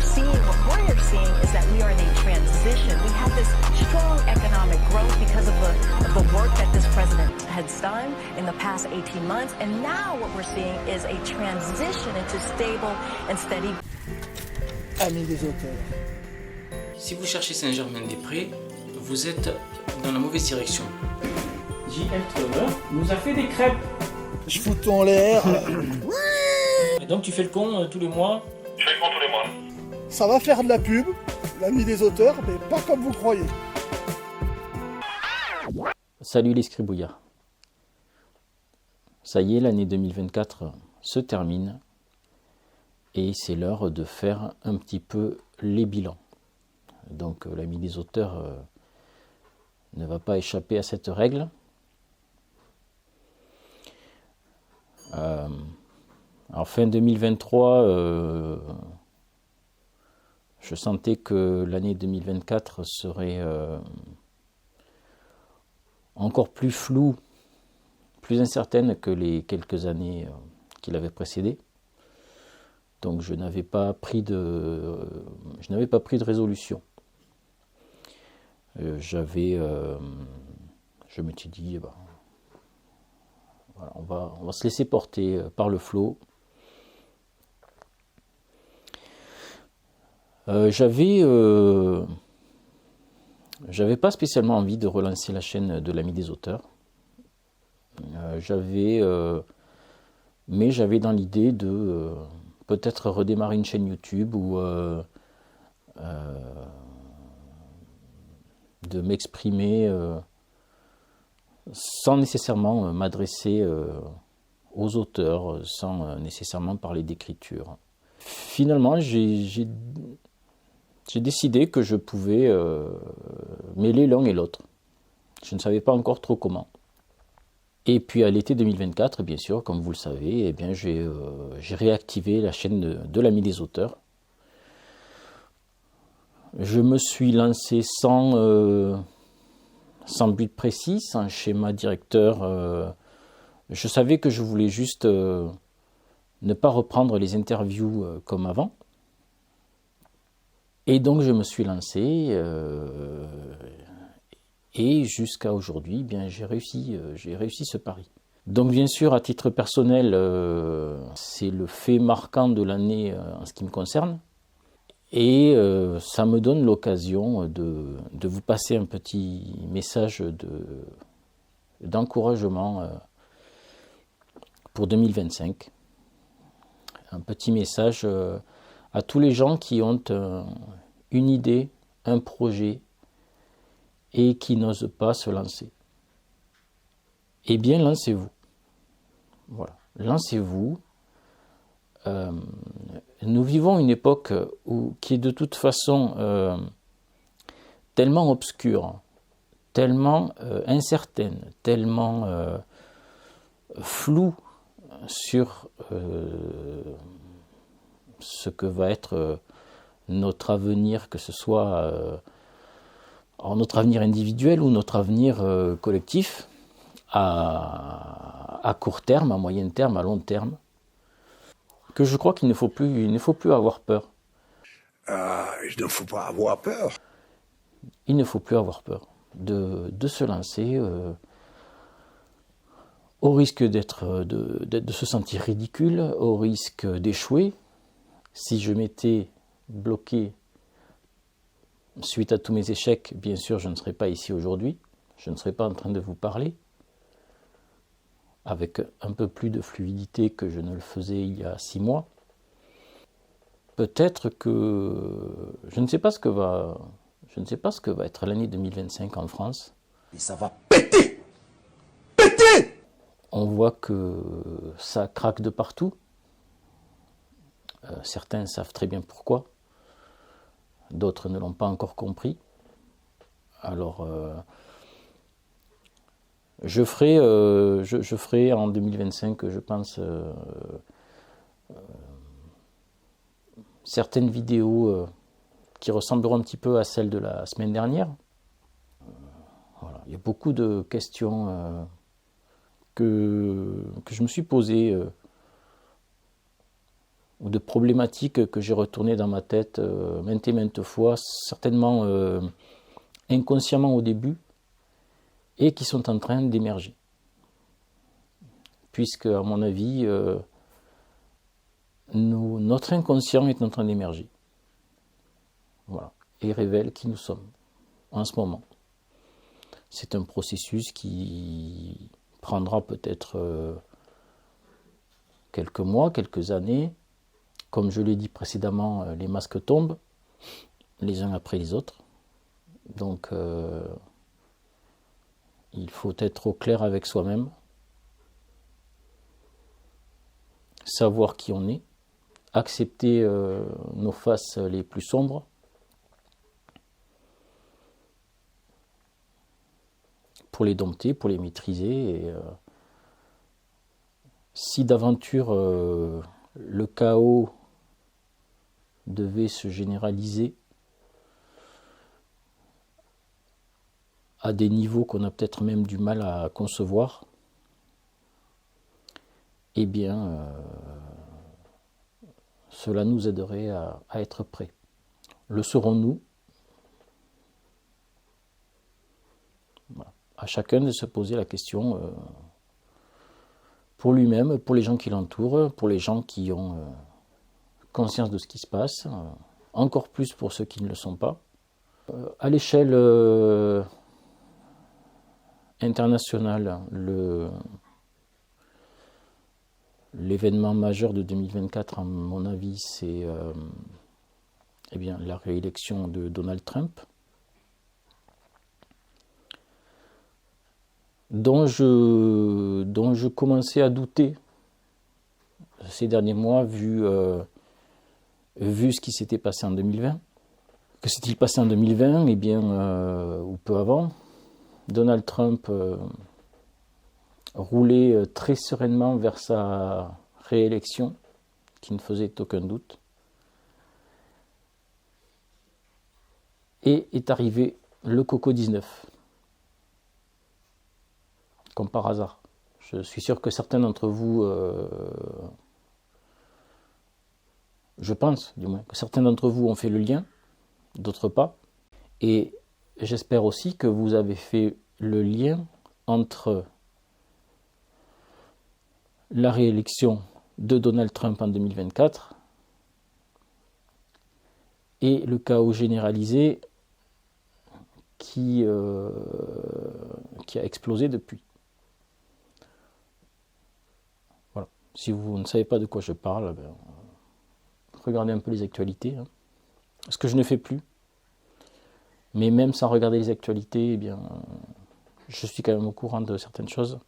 what we're seeing is that we are in a transition. We have this strong economic growth because of the work that this president has done in the past 18 months. And now what we're seeing is a transition into stable and steady. Amis des auteurs. Si vous cherchez Saint-Germain-des-Prés, vous êtes dans la mauvaise direction. J.L. Trevor nous a fait des crêpes. Je fous ton l'air. Et donc tu fais le con tous les mois. Je fais le con tous les mois. Ça va faire de la pub, l'ami des auteurs, mais pas comme vous croyez. Salut les scribouillards. Ça y est, l'année 2024 se termine et c'est l'heure de faire un petit peu les bilans. Donc l'ami des auteurs ne va pas échapper à cette règle. En fin 2023, je sentais que l'année 2024 serait encore plus floue, plus incertaine que les quelques années qui l'avaient précédée. Donc je n'avais pas pris de résolution. Je m'étais dit, voilà, on va se laisser porter par le flot. J'avais pas spécialement envie de relancer la chaîne de l'ami des auteurs. Mais j'avais dans l'idée de peut-être redémarrer une chaîne YouTube ou de m'exprimer sans nécessairement m'adresser aux auteurs, sans nécessairement parler d'écriture. Finalement, j'ai décidé que je pouvais mêler l'un et l'autre. Je ne savais pas encore trop comment. Et puis à l'été 2024, bien sûr, comme vous le savez, eh bien, j'ai réactivé la chaîne de l'ami des auteurs. Je me suis lancé sans but précis, sans schéma directeur. Je savais que je voulais juste ne pas reprendre les interviews comme avant. Et donc je me suis lancé et jusqu'à aujourd'hui, eh bien, j'ai réussi ce pari. Donc bien sûr, à titre personnel, c'est le fait marquant de l'année en ce qui me concerne. Et ça me donne l'occasion de vous passer un petit message d'encouragement pour 2025. Un petit message à tous les gens qui ont une idée, un projet et qui n'osent pas se lancer. Eh bien, lancez-vous. Voilà, lancez-vous. Nous vivons une époque qui est de toute façon tellement obscure, tellement incertaine, tellement floue sur ce que va être notre avenir, que ce soit notre avenir individuel ou notre avenir collectif, à court terme, à moyen terme, à long terme, que je crois qu'il ne faut plus avoir peur. Il ne faut pas avoir peur. Il ne faut plus avoir peur de se lancer au risque de se sentir ridicule, au risque d'échouer. Si je m'étais bloqué suite à tous mes échecs, bien sûr, je ne serais pas ici aujourd'hui. Je ne serais pas en train de vous parler avec un peu plus de fluidité que je ne le faisais il y a 6 mois. Peut-être que je ne sais pas ce que va être l'année 2025 en France. Et ça va péter. On voit que ça craque de partout. Certains savent très bien pourquoi. D'autres ne l'ont pas encore compris. Alors, je ferai en 2025, je pense, certaines vidéos qui ressembleront un petit peu à celles de la semaine dernière. Voilà. Il y a beaucoup de questions que je me suis posées ou de problématiques que j'ai retournées dans ma tête maintes et maintes fois, certainement inconsciemment au début, et qui sont en train d'émerger. Puisque, à mon avis, notre inconscient est en train d'émerger. Voilà. Et révèle qui nous sommes en ce moment. C'est un processus qui prendra peut-être quelques mois, quelques années. Comme je l'ai dit précédemment, les masques tombent les uns après les autres. Donc, il faut être au clair avec soi-même, savoir qui on est, accepter nos faces les plus sombres, pour les dompter, pour les maîtriser. Et, si d'aventure le chaos devait se généraliser à des niveaux qu'on a peut-être même du mal à concevoir, eh bien, cela nous aiderait à être prêts. Le serons-nous? Voilà. À chacun de se poser la question pour lui-même, pour les gens qui l'entourent, pour les gens qui ont conscience de ce qui se passe, encore plus pour ceux qui ne le sont pas. À l'échelle internationale, l'événement majeur de 2024, à mon avis, c'est la réélection de Donald Trump, dont je commençais à douter ces derniers mois, vu ce qui s'était passé en 2020. Que s'est-il passé en 2020 ? Eh bien, ou peu avant, Donald Trump roulait très sereinement vers sa réélection, qui ne faisait aucun doute. Et est arrivé le Coco-19. Comme par hasard. Je suis sûr que certains d'entre vous, je pense du moins, que certains d'entre vous ont fait le lien, d'autres pas. Et j'espère aussi que vous avez fait le lien entre la réélection de Donald Trump en 2024 et le chaos généralisé qui a explosé depuis. Voilà. Si vous ne savez pas de quoi je parle, regardez un peu les actualités. Ce que je ne fais plus. Mais même sans regarder les actualités, je suis quand même au courant de certaines choses.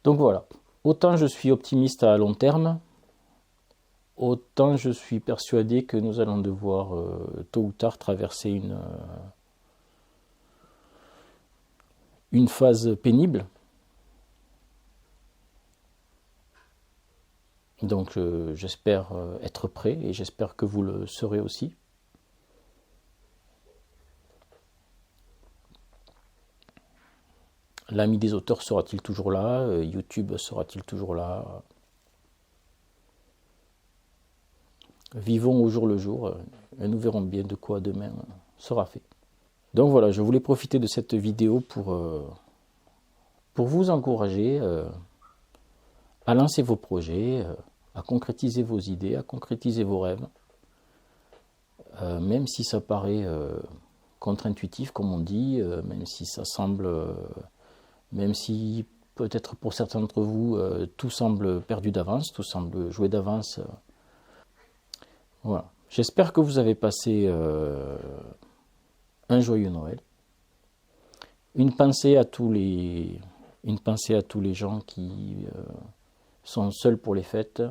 Donc voilà. Autant je suis optimiste à long terme, autant je suis persuadé que nous allons devoir tôt ou tard traverser une phase pénible. Donc j'espère être prêt et j'espère que vous le serez aussi. L'ami des auteurs sera-t-il toujours là? YouTube sera-t-il toujours là? Vivons au jour le jour et nous verrons bien de quoi demain sera fait. Donc voilà, je voulais profiter de cette vidéo pour vous encourager à lancer vos projets, à concrétiser vos idées, à concrétiser vos rêves. Même si ça paraît contre-intuitif, comme on dit, même si ça semble... même si peut-être pour certains d'entre vous, tout semble perdu d'avance, tout semble joué d'avance. Voilà. J'espère que vous avez passé un joyeux Noël. Une pensée à tous les gens qui sont seuls pour les fêtes,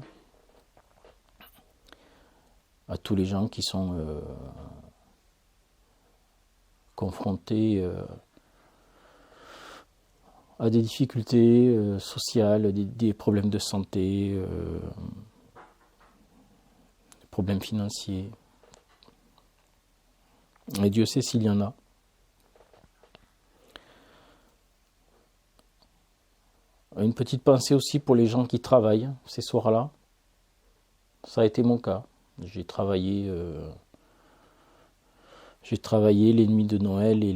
à tous les gens qui sont confrontés à des difficultés sociales, des problèmes de santé, des problèmes financiers. Et Dieu sait s'il y en a. Une petite pensée aussi pour les gens qui travaillent ces soirs-là. Ça a été mon cas. J'ai travaillé les nuits de Noël et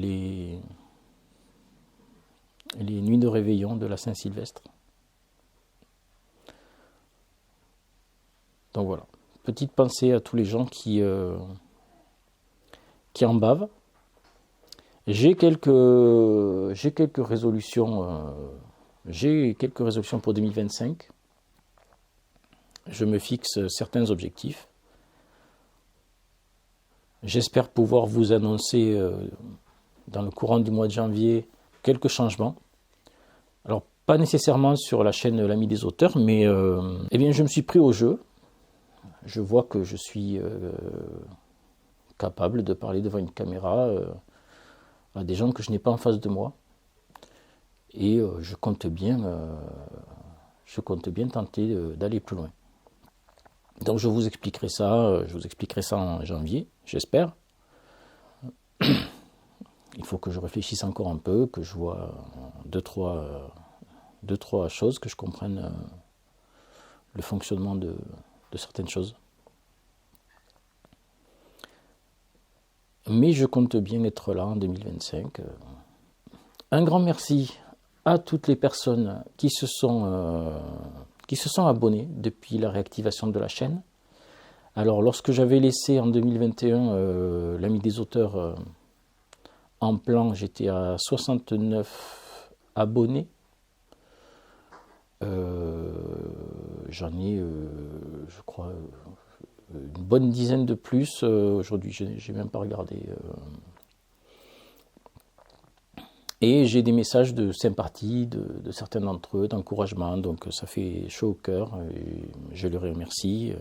les nuits de réveillon de la Saint-Sylvestre. Donc voilà, petite pensée à tous les gens qui en bavent. J'ai quelques résolutions. J'ai quelques résolutions pour 2025. Je me fixe certains objectifs. J'espère pouvoir vous annoncer dans le courant du mois de janvier quelques changements. Alors, pas nécessairement sur la chaîne L'Ami des auteurs, mais eh bien, je me suis pris au jeu. Je vois que je suis capable de parler devant une caméra à des gens que je n'ai pas en face de moi. Et je compte bien tenter d'aller plus loin. Donc je vous expliquerai ça en janvier, j'espère. Il faut que je réfléchisse encore un peu, que je vois deux, trois choses, que je comprenne le fonctionnement de certaines choses. Mais je compte bien être là en 2025. Un grand merci à toutes les personnes qui se sont abonnées depuis la réactivation de la chaîne. Alors, lorsque j'avais laissé en 2021 L'Ami des auteurs en plan, j'étais à 69 abonnés. J'en ai, je crois, une bonne dizaine de plus. Aujourd'hui, je n'ai même pas regardé. Et j'ai des messages de sympathie de certains d'entre eux, d'encouragement, donc ça fait chaud au cœur, et je les remercie.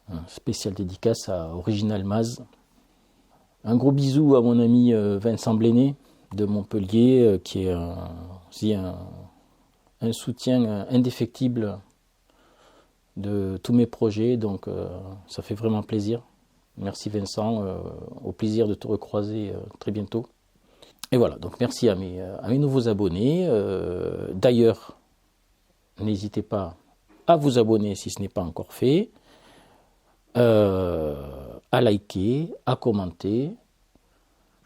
Un spécial dédicace à Original Maz. Un gros bisou à mon ami Vincent Bléné de Montpellier, qui est aussi un soutien indéfectible de tous mes projets, donc ça fait vraiment plaisir. Merci Vincent, au plaisir de te recroiser très bientôt. Et voilà, donc merci à mes nouveaux abonnés. D'ailleurs, n'hésitez pas à vous abonner si ce n'est pas encore fait, à liker, à commenter,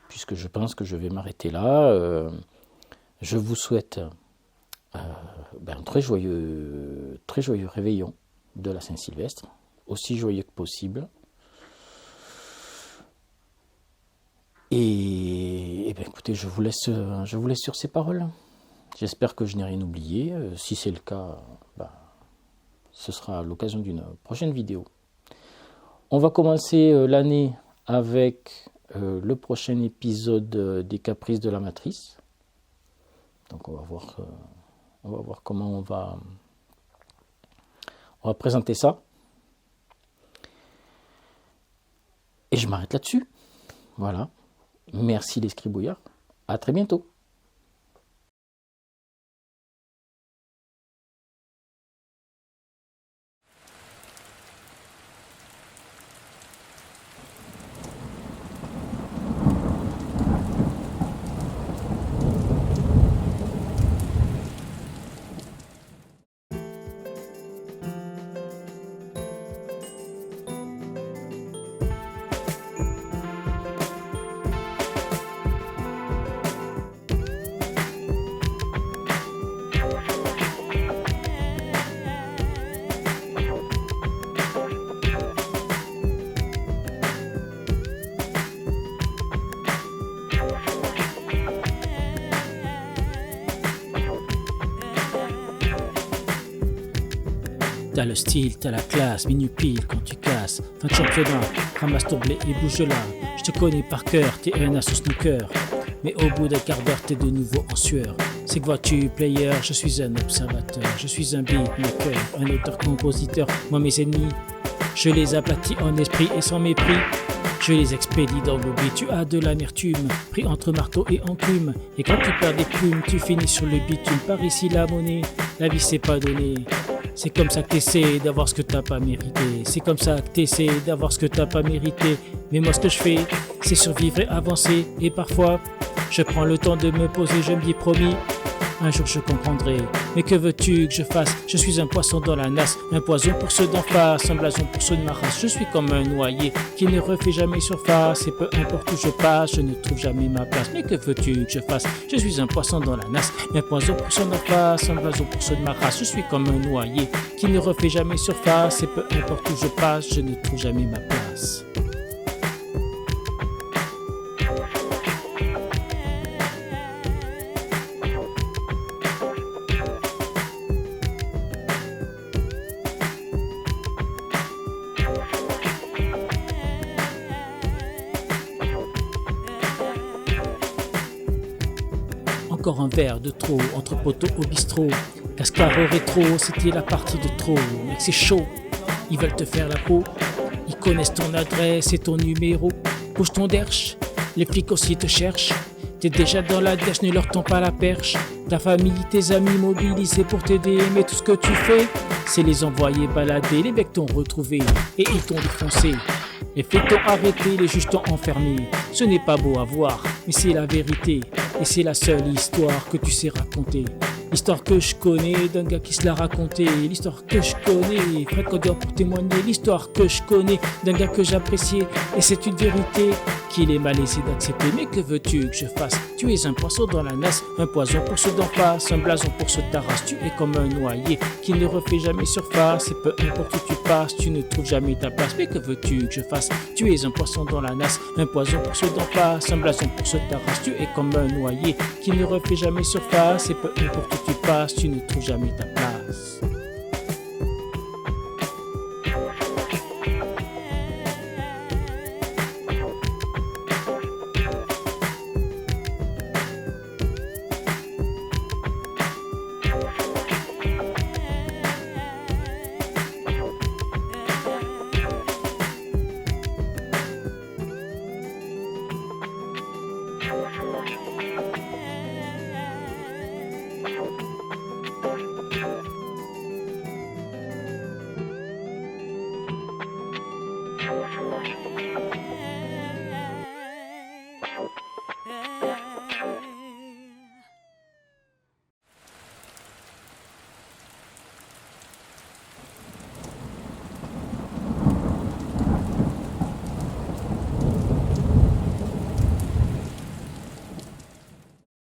puisque je pense que je vais m'arrêter là. Je vous souhaite un très joyeux réveillon de la Saint-Sylvestre, aussi joyeux que possible. Et bien écoutez, je vous laisse sur ces paroles. J'espère que je n'ai rien oublié. Si c'est le cas, ce sera à l'occasion d'une prochaine vidéo. On va commencer l'année avec le prochain épisode des Caprices de la Matrice. Donc on va voir comment on va présenter ça. Et je m'arrête là-dessus. Voilà. Merci les scribouillards. À très bientôt. T'as le style, t'as la classe, minuit pile quand tu casses. Fin de championnat, ramasse ton blé et bouge là. Je te connais par cœur, t'es un as au snooker. Mais au bout d'un quart d'heure, t'es de nouveau en sueur. C'est que vois-tu, player, je suis un observateur. Je suis un beatmaker, un auteur-compositeur. Moi, mes ennemis, je les aplatis en esprit et sans mépris. Je les expédie dans l'oubli, tu as de l'amertume, pris entre marteau et enclume. Et quand tu perds des plumes, tu finis sur le bitume. Par ici la monnaie, la vie c'est pas donné. C'est comme ça que t'essaies d'avoir ce que t'as pas mérité. C'est comme ça que t'essaies d'avoir ce que t'as pas mérité. Mais moi ce que je fais, c'est survivre et avancer. Et parfois, je prends le temps de me poser, je me dis promis, un jour je comprendrai. Mais que veux-tu que je fasse? Je suis un poisson dans la nasse, un poison pour ceux d'en face, un blason pour ceux de ma race. Je suis comme un noyé qui ne refait jamais surface, et peu importe où je passe, je ne trouve jamais ma place. Mais que veux-tu que je fasse? Je suis un poisson dans la nasse, un poison pour ceux d'en face, un blason pour ceux de ma race. Je suis comme un noyé qui ne refait jamais surface, et peu importe où je passe, je ne trouve jamais ma place. Encore un verre de trop, entre poteaux au bistrot. Cascar au rétro, c'était la partie de trop. Mec, c'est chaud, ils veulent te faire la peau. Ils connaissent ton adresse et ton numéro. Bouge ton derche, les flics aussi te cherchent. T'es déjà dans la dèche, ne leur tends pas la perche. Ta famille, tes amis mobilisés pour t'aider. Mais tout ce que tu fais, c'est les envoyer balader. Les mecs t'ont retrouvé et ils t'ont défoncé. Les flics t'ont arrêté, les juges t'ont enfermé. Ce n'est pas beau à voir, mais c'est la vérité. Et c'est la seule histoire que tu sais raconter. L'histoire que je connais d'un gars qui se l'a raconté. L'histoire que je connais, Fred Codeur pour témoigner. L'histoire que je connais d'un gars que j'appréciais. Et c'est une vérité qu'il est malaisé d'accepter. Mais que veux-tu que je fasse? Tu es un poisson dans la nasse, un poison pour ceux d'en face, un blason pour ceux de ta race. Tu es comme un noyé qui ne refait jamais surface. Et peu importe où tu passes, tu ne trouves jamais ta place. Mais que veux-tu que je fasse? Tu es un poisson dans la nasse, un poison pour ceux d'en face, un blason pour ceux de ta race. Tu es comme un noyé qui ne refait jamais surface. Et peu importe où tu passes, tu ne trouves jamais ta place.